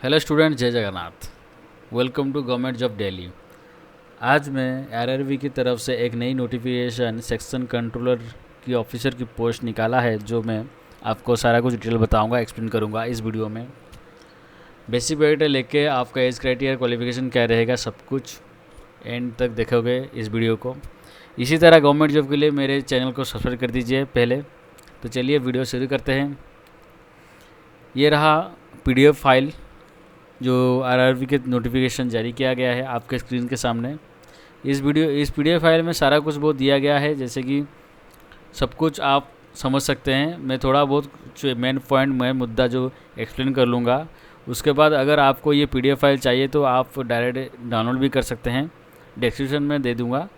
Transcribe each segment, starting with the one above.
Hello student, जय Jagannath. Welcome to government job Delhi. आज मैं आरआरबी की तरफ से एक नई नोटिफिकेशन सेक्शन कंट्रोलर की ऑफिसर की पोस्ट निकाला है, जो मैं आपको सारा कुछ डिटेल बताऊंगा, एक्सप्लेन करूंगा इस वीडियो में। बेसिक बायोडेटा लेके आपका एज क्राइटेरिया, क्वालिफिकेशन क्या रहेगा, सब कुछ एंड तक देखोगे इस वीडियो को। इसी तरह गवर्नमेंट जॉब के लिए मेरे चैनल को सब्सक्राइब कर दीजिए पहले। तो चलिए वीडियो शुरू करते हैं। ये रहा PDF फाइल जो आरआरबी के नोटिफिकेशन जारी किया गया है आपके स्क्रीन के सामने। इस PDF फाइल में सारा कुछ बहुत दिया गया है, जैसे कि सब कुछ आप समझ सकते हैं। मैं थोड़ा बहुत मेन पॉइंट, मेन मुद्दा जो एक्सप्लेन कर लूँगा। उसके बाद अगर आपको ये PDF फाइल चाहिए तो आप डायरेक्ट डाउनलोड भी कर सकते हैं, डिस्क्रिप्शन में दे दूँगा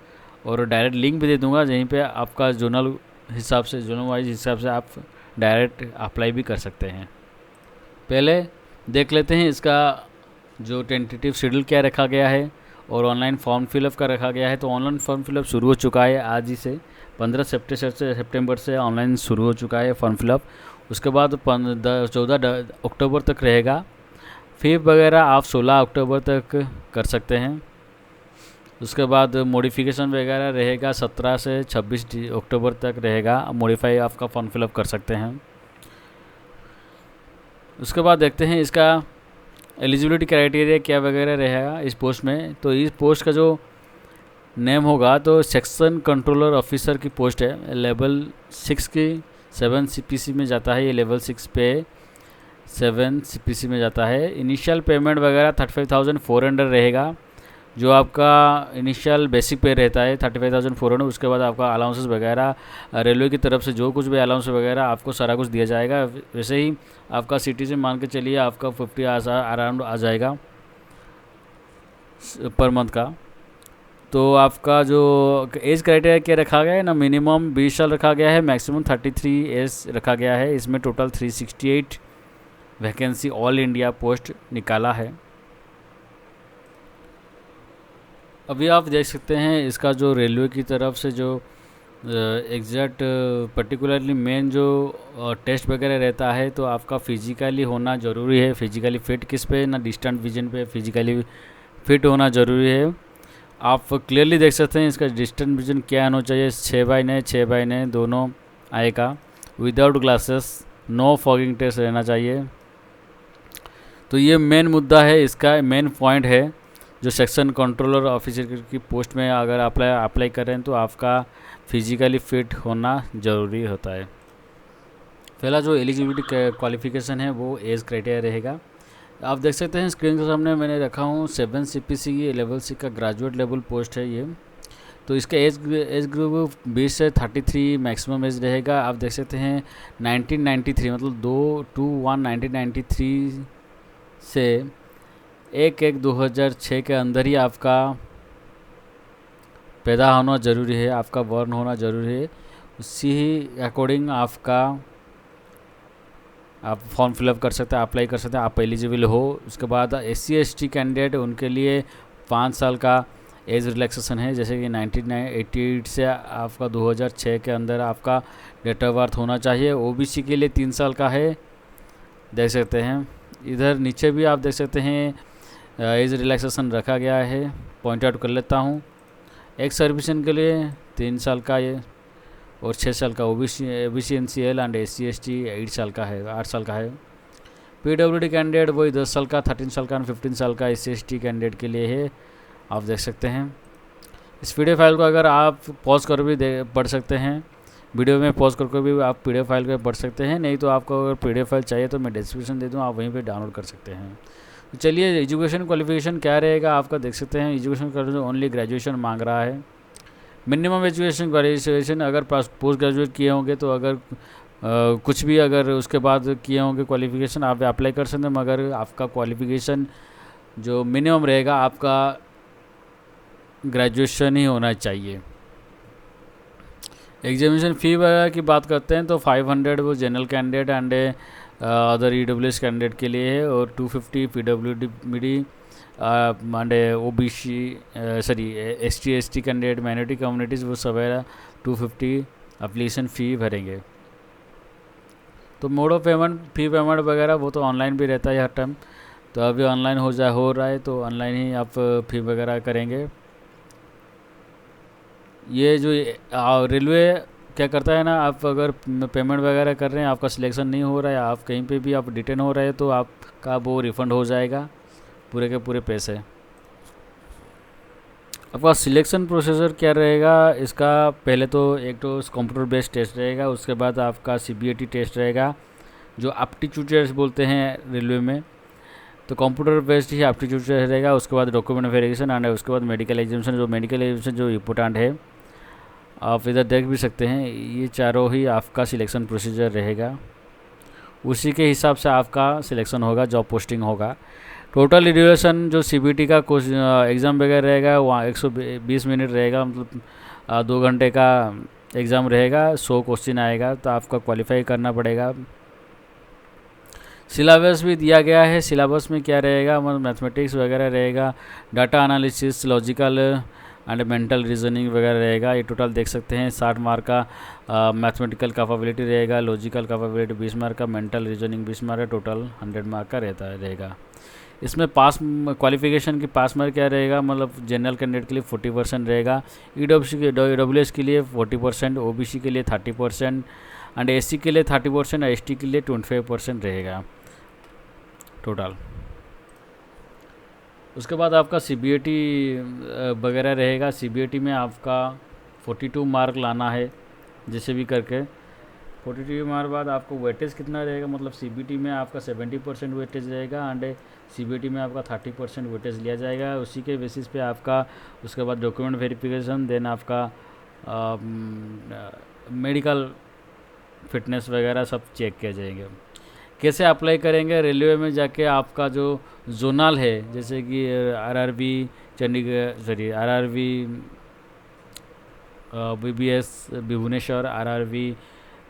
और डायरेक्ट लिंक भी दे दूँगा, यहीं पे आपका जोनल वाइज हिसाब से आप डायरेक्ट अप्लाई भी कर सकते हैं। पहले देख लेते हैं इसका जो टेंटेटिव शेड्यूल क्या रखा गया है और ऑनलाइन फॉर्म फिलअप का रखा गया है। तो ऑनलाइन फॉर्म फिलअप शुरू हो चुका है आज ही से, 15 सितंबर से ऑनलाइन शुरू हो चुका है फॉर्म फिलअप। उसके बाद 14 अक्टूबर तक रहेगा। फी वगैरह आप 16 अक्टूबर तक कर सकते हैं। उसके बाद मॉडिफिकेशन वगैरह रहेगा 17 से 26 अक्टूबर तक रहेगा, मॉडिफाई आपका फॉर्म फिलअप कर सकते हैं। उसके बाद देखते हैं इसका एलिजिबिलिटी क्राइटेरिया क्या वगैरह रहेगा इस पोस्ट में। तो इस पोस्ट का जो नेम होगा तो सेक्शन कंट्रोलर ऑफिसर की पोस्ट है। लेवल 6 की 7 CPC में जाता है, ये लेवल 6 पे 7 CPC में जाता है। इनिशियल पेमेंट वगैरह 35,400 रहेगा, जो आपका इनिशियल बेसिक पे रहता है 35,400। उसके बाद आपका अलाउंसेस वगैरह रेलवे की तरफ से जो कुछ भी अलाउंस वगैरह आपको सारा कुछ दिया जाएगा। वैसे ही आपका सिटीजन मान के चलिए आपका 50 अराउंड आ जाएगा पर मंथ का। तो आपका जो एज क्राइटेरिया क्या रखा गया है ना, मिनिमम 20 साल रखा गया है, मैक्सिमम 33 एज रखा गया है। इसमें total 368 vacancy all India post निकाला है। अभी आप देख सकते हैं इसका जो रेलवे की तरफ से जो एग्जैक्ट पर्टिकुलरली मेन जो टेस्ट वगैरह रहता है, तो आपका फिजिकली होना ज़रूरी है। फिजिकली फिट किस पे ना, डिस्टेंट विजन पे फिजिकली फिट होना ज़रूरी है। आप क्लियरली देख सकते हैं इसका डिस्टेंट विजन क्या होना चाहिए, 6x9 दोनों आएगा, without glasses, no fogging test रहना चाहिए। तो ये मेन मुद्दा है, इसका मेन पॉइंट है जो सेक्शन कंट्रोलर ऑफिसर की पोस्ट में अगर अप्लाई करें तो आपका फिजिकली फिट होना ज़रूरी होता है। पहला जो एलिजिबिलिटी क्वालिफिकेशन है वो एज क्राइटेरिया रहेगा। आप देख सकते हैं स्क्रीन के सामने मैंने रखा हूँ 7 CPC ये लेवल 6 का ग्रेजुएट लेवल पोस्ट है ये। तो इसका एज ग्रुप 20 से 33 मैक्सिमम एज रहेगा। आप देख सकते हैं 1993 मतलब 2/1/1993 से 1/1/2006 के अंदर ही आपका पैदा होना ज़रूरी है, आपका बर्न होना ज़रूरी है। उसी ही अकॉर्डिंग आप फॉर्म फिलअप कर सकते हैं, अप्लाई कर सकते हैं, आप एलिजिबल हो। उसके बाद SC/ST कैंडिडेट, उनके लिए 5 साल का एज रिलैक्सेशन है, जैसे कि 1988 से आपका 2006 के अंदर आपका डेट ऑफ बर्थ होना चाहिए। OBC के लिए 3 साल का है, देख सकते हैं। इधर नीचे भी आप देख सकते हैं एज रिलैक्सेशन रखा गया है, पॉइंट आउट कर लेता हूँ। एक्स सर्विसन के लिए 3 साल का ये और 6 साल का OBC NCL एंड SC/ST 8 साल का है, 8 साल का है। PWD कैंडिडेट वही 10 साल का, 13 साल का एंड 15 साल का SC/ST कैंडिडेट के लिए है, आप देख सकते हैं। इस PDF फाइल को अगर आप पॉज कर भी पढ़ सकते हैं, वीडियो में पॉज करके भी आप PDF फाइल को पढ़ सकते हैं। नहीं तो आपको अगर PDF फाइल चाहिए तो मैं डिस्क्रिप्शन दे दूँ, आप वहीं पे डाउनलोड कर सकते हैं। तो चलिए एजुकेशन क्वालिफिकेशन क्या रहेगा आपका देख सकते हैं। एजुकेशन क्वालिफिकेशन ओनली ग्रेजुएशन मांग रहा है। मिनिमम एजुकेशन क्वालिफिकेशन अगर पोस्ट ग्रेजुएट किए होंगे तो अगर कुछ भी अगर उसके बाद किए होंगे क्वालिफिकेशन आप अप्लाई कर सकते हैं, मगर आपका क्वालिफिकेशन जो मिनिमम रहेगा आपका ग्रेजुएशन ही होना चाहिए। एग्जामिनेशन फ़ी वगैरह की बात करते हैं तो 500 वो general candidate and other EWS candidate के लिए है, और 250 PWD and OBC ST candidate minority communities वो सवेरा 250 एप्लीकेशन फ़ी भरेंगे। तो mode of payment, fee payment वगैरह वो तो ऑनलाइन भी रहता है हर टाइम। तो अभी ऑनलाइन हो रहा है, तो ऑनलाइन ही आप फी वगैरह करेंगे। ये जो रेलवे क्या करता है ना, आप अगर पेमेंट वगैरह कर रहे हैं, आपका सिलेक्शन नहीं हो रहा है, आप कहीं पे भी आप डिटेन हो रहे हैं, तो आपका वो रिफ़ंड हो जाएगा पूरे के पूरे पैसे। आपका सिलेक्शन प्रोसीजर क्या रहेगा इसका, पहले तो एक तो कंप्यूटर बेस्ड टेस्ट रहेगा, उसके बाद आपका CBAT टेस्ट रहेगा जो एप्टीट्यूड टेस्ट बोलते हैं रेलवे में। तो कंप्यूटर बेस्ड ही एप्टीट्यूड टेस्ट रहेगा, उसके बाद डॉक्यूमेंट वेरिफिकेशन एंड उसके बाद मेडिकल एग्जामिनेशन। जो मेडिकल एग्जामिनेशन जो इम्पोर्टेंट है, आप इधर देख भी सकते हैं, ये चारों ही आपका सिलेक्शन प्रोसीजर रहेगा। उसी के हिसाब से आपका सिलेक्शन होगा, जॉब पोस्टिंग होगा। टोटल ड्यूरेशन जो CBT का एग्ज़ाम वगैरह रहेगा वहाँ 120 मिनट रहेगा, मतलब 2 घंटे का एग्ज़ाम रहेगा, 100 क्वेश्चन आएगा, तो आपका क्वालिफाई करना पड़ेगा। सिलेबस भी दिया गया है। सिलेबस में क्या रहेगा, मतलब मैथमेटिक्स वगैरह रहेगा, data analysis, logical and mental reasoning वगैरह रहेगा। ये टोटल देख सकते हैं 60 मार्क का मैथमेटिकल कैपेबिलिटी रहेगा, लॉजिकल कैपेबिलिटी 20 मार्क का, मेंटल रीजनिंग 20 मार्क का, टोटल 100 मार्क का रहेगा। इसमें पास क्वालिफिकेशन की पास मार्क क्या रहेगा, मतलब जनरल कैंडिडेट के लिए 40% रहेगा, EWS के लिए 40%, OBC के लिए 30% एंड SC के लिए 30% और ST के लिए 25% रहेगा टोटल। उसके बाद आपका CBAT वगैरह रहेगा। CBAT में आपका 42 मार्क लाना है जैसे भी करके। 42 मार्क बाद आपको वेटेज कितना रहेगा, मतलब CBT में आपका 70% वेटेज रहेगा एंड CBT में आपका 30% वेटेज लिया जाएगा। उसी के बेसिस पे आपका उसके बाद डॉक्यूमेंट वेरिफिकेशन, देन आपका मेडिकल फिटनेस वगैरह सब चेक किया जाएंगे। कैसे अप्लाई करेंगे, रेलवे में जाके आपका जो जोनल है, जैसे कि RRB Chandigarh, RRB BBS Bhubaneswar, RRB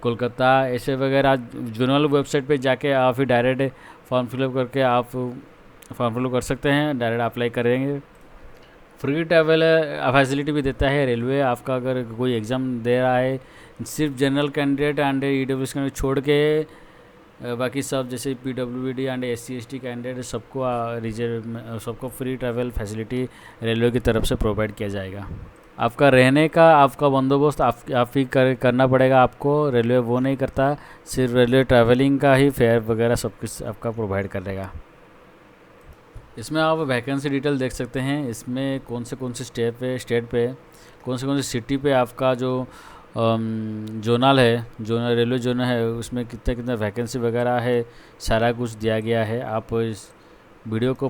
Kolkata, ऐसे वगैरह जोनल वेबसाइट पे जाके आप ही डायरेक्ट फॉर्म फिलअप करके आप फॉर्म फिलअप कर सकते हैं, डायरेक्ट अप्लाई करेंगे। फ्री ट्रैवल फैसिलिटी भी देता है रेलवे। आपका अगर कोई एग्ज़ाम दे रहा है, सिर्फ general candidate and EWS candidate छोड़ के बाकी सब जैसे PWD and SC ST candidate सबको रिजर्व सबको फ्री ट्रैवल फैसिलिटी रेलवे की तरफ से प्रोवाइड किया जाएगा। आपका रहने का आपका बंदोबस्त आप ही करना पड़ेगा आपको, रेलवे वो नहीं करता, सिर्फ रेलवे ट्रैवलिंग का ही फेयर वगैरह सब कुछ आपका प्रोवाइड करेगा। इसमें आप वैकेंसी डिटेल देख सकते हैं, इसमें कौन से स्टेट पे कौन सी सिटी पे आपका जो जोनल है, जोनल रेलवे जोनल है, उसमें कितना वैकेंसी वगैरह है, सारा कुछ दिया गया है। आप इस वीडियो को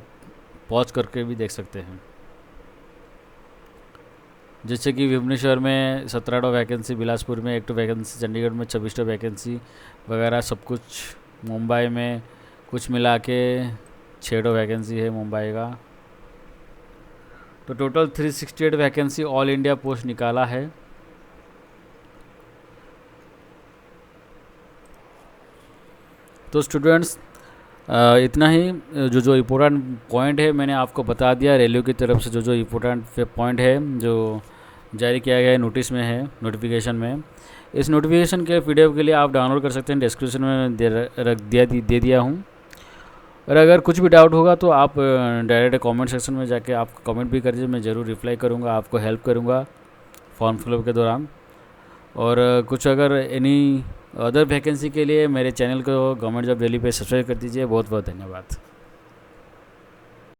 पॉज करके भी देख सकते हैं। जैसे कि भुवनेश्वर में 17 वैकेंसी, बिलासपुर में 1 वैकेंसी, चंडीगढ़ में 26 वैकेंसी वगैरह सब कुछ, मुंबई में कुछ मिला के 6 वैकेंसी है मुंबई का। तो total 368 vacancy all India post निकाला है। तो स्टूडेंट्स इतना ही, जो इम्पोर्टेंट पॉइंट है मैंने आपको बता दिया। रेलवे की तरफ से जो इम्पोर्टेंट पॉइंट है जो जारी किया गया है नोटिस में है, नोटिफिकेशन में। इस नोटिफिकेशन के PDF के लिए आप डाउनलोड कर सकते हैं, डिस्क्रिप्शन में दे दिया हूँ। और अगर कुछ भी डाउट होगा तो आप डायरेक्ट कमेंट सेक्शन में जाके आप कमेंट भी कर दीजिए, मैं ज़रूर रिप्लाई करूँगा, आपको हेल्प करूँगा फॉर्म फिलअप के दौरान। और कुछ अगर एनी अदर वैकेंसी के लिए मेरे चैनल को गवर्नमेंट जॉब दिल्ली पे सब्सक्राइब कर दीजिए। बहुत बहुत धन्यवाद।